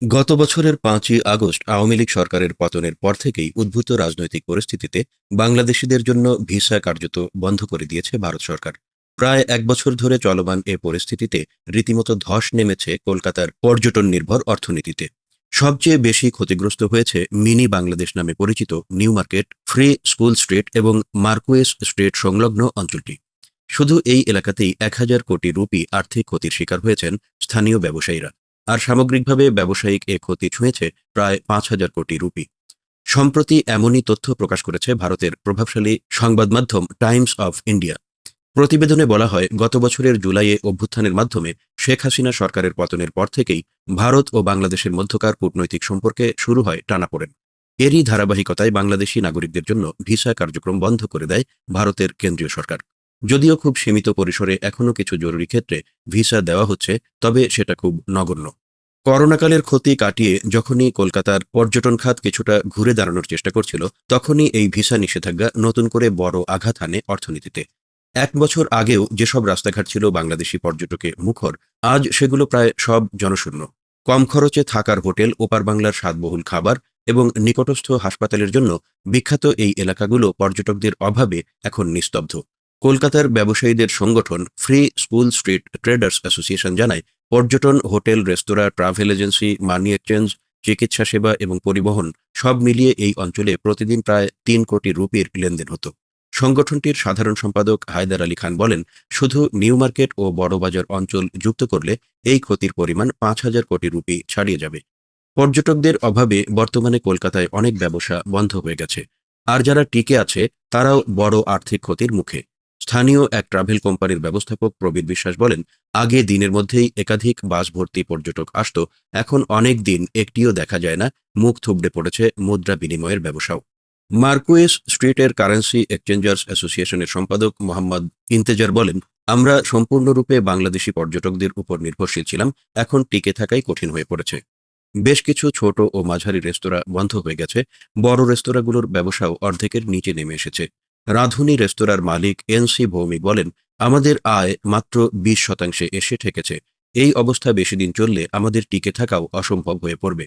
গত বছরের ৫ই আগস্ট আওয়ামী লীগ সরকারের পতনের পর থেকেই উদ্ভূত রাজনৈতিক পরিস্থিতিতে বাংলাদেশিদের জন্য ভিসা কার্যত বন্ধ করে দিয়েছে ভারত সরকার। প্রায় ১ বছর ধরে চলমান এ পরিস্থিতিতে রীতিমতো ধস নেমেছে কলকাতার পর্যটন নির্ভর অর্থনীতিতে। সবচেয়ে বেশি ক্ষতিগ্রস্ত হয়েছে মিনি বাংলাদেশ নামে পরিচিত new market, free school street এবং মার্কুয়েস স্ট্রিট সংলগ্ন অঞ্চলটি। শুধু এই এলাকাতেই ১,০০০ কোটি রুপি আর্থিক ক্ষতির শিকার হয়েছেন স্থানীয় ব্যবসায়ীরা। আর সামগ্রিকভাবে ব্যবসায়িক এ ক্ষতি ছুঁয়েছে প্রায় ৫,০০০ কোটি রুপি। সম্প্রতি এমনই তথ্য প্রকাশ করেছে ভারতের প্রভাবশালী সংবাদ মাধ্যম টাইমস অফ ইন্ডিয়া। প্রতিবেদনে বলা হয়, গত বছরের জুলাইয়ে অভ্যুত্থানের মাধ্যমে শেখ হাসিনা সরকারের পতনের পর থেকেই ভারত ও বাংলাদেশের মধ্যকার কূটনৈতিক সম্পর্কে শুরু হয় টানাপোড়েন। এরই ধারাবাহিকতায় বাংলাদেশি নাগরিকদের জন্য ভিসা কার্যক্রম বন্ধ করে দেয় ভারতের কেন্দ্রীয় সরকার। যদিও খুব সীমিত পরিসরে এখনও কিছু জরুরি ক্ষেত্রে ভিসা দেওয়া হচ্ছে, তবে সেটা খুব নগণ্য। করোনাকালের ক্ষতি কাটিয়ে যখনই কলকাতার পর্যটন খাত কিছুটা ঘুরে দাঁড়ানোর চেষ্টা করছিল, তখনই এই ভিসা নিষেধাজ্ঞা নতুন করে বড় আঘাত হানে অর্থনীতিতে। ১ বছর আগেও যেসব রাস্তাঘাট ছিল বাংলাদেশি পর্যটকে মুখর, আজ সেগুলো প্রায় সব জনশূন্য। কম খরচে থাকার হোটেল, ওপার বাংলার স্বাদবহুল খাবার এবং নিকটস্থ হাসপাতালের জন্য বিখ্যাত এই এলাকাগুলো পর্যটকদের অভাবে এখন নিস্তব্ধ। কলকাতার ব্যবসায়ীদের সংগঠন free school street traders association জানায়, পর্যটন, হোটেল, রেস্তোরাঁ, ট্রাভেল এজেন্সি, মানি এক্সচেঞ্জ, চিকিৎসা সেবা এবং পরিবহন সব মিলিয়ে এই অঞ্চলে প্রতিদিন প্রায় ৩ কোটি রুপির লেনদেন হতো। সংগঠনটির সাধারণ সম্পাদক হায়দার আলী খান বলেন, শুধু নিউ মার্কেট ও বড়বাজার অঞ্চল যুক্ত করলে এই ক্ষতির পরিমাণ ৫,০০০ কোটি রুপি ছাড়িয়ে যাবে। পর্যটকদের অভাবে বর্তমানে কলকাতায় অনেক ব্যবসা বন্ধ হয়ে গেছে। আর যারা টিকে আছে তারাও বড় আর্থিক ক্ষতির মুখে। স্থানীয় এক ট্রাভেল কোম্পানির ব্যবস্থাপক প্রবীর বিশ্বাস বলেন, আগে দিনের মধ্যেই একাধিক বাস ভর্তি পর্যটক আসত, এখন অনেক দিন একটিও দেখা যায় না। মুখ থুবড়ে পড়েছে মুদ্রা বিনিময়ের ব্যবসাও। মার্কুয়েস স্ট্রিটের কারেন্সি এক্সচেঞ্জার্স অ্যাসোসিয়েশনের সম্পাদক মোহাম্মদ ইন্তেজার বলেন, আমরা সম্পূর্ণরূপে বাংলাদেশি পর্যটকদের উপর নির্ভরশীল ছিলাম, এখন টিকে থাকাই কঠিন হয়ে পড়েছে। বেশ কিছু ছোট ও মাঝারি রেস্তোরাঁ বন্ধ হয়ে গেছে, বড় রেস্তোরাঁগুলোর ব্যবসাও অর্ধেকের নিচে নেমে এসেছে। রাঁধুনি রেস্তোরাঁর মালিক এনসি ভৌমিক বলেন, আমাদের আয় মাত্র ২০% এসে ঠেকেছে। এই অবস্থা বেশি দিন চললে আমাদের টিকে থাকাও অসম্ভব হয়ে পড়বে।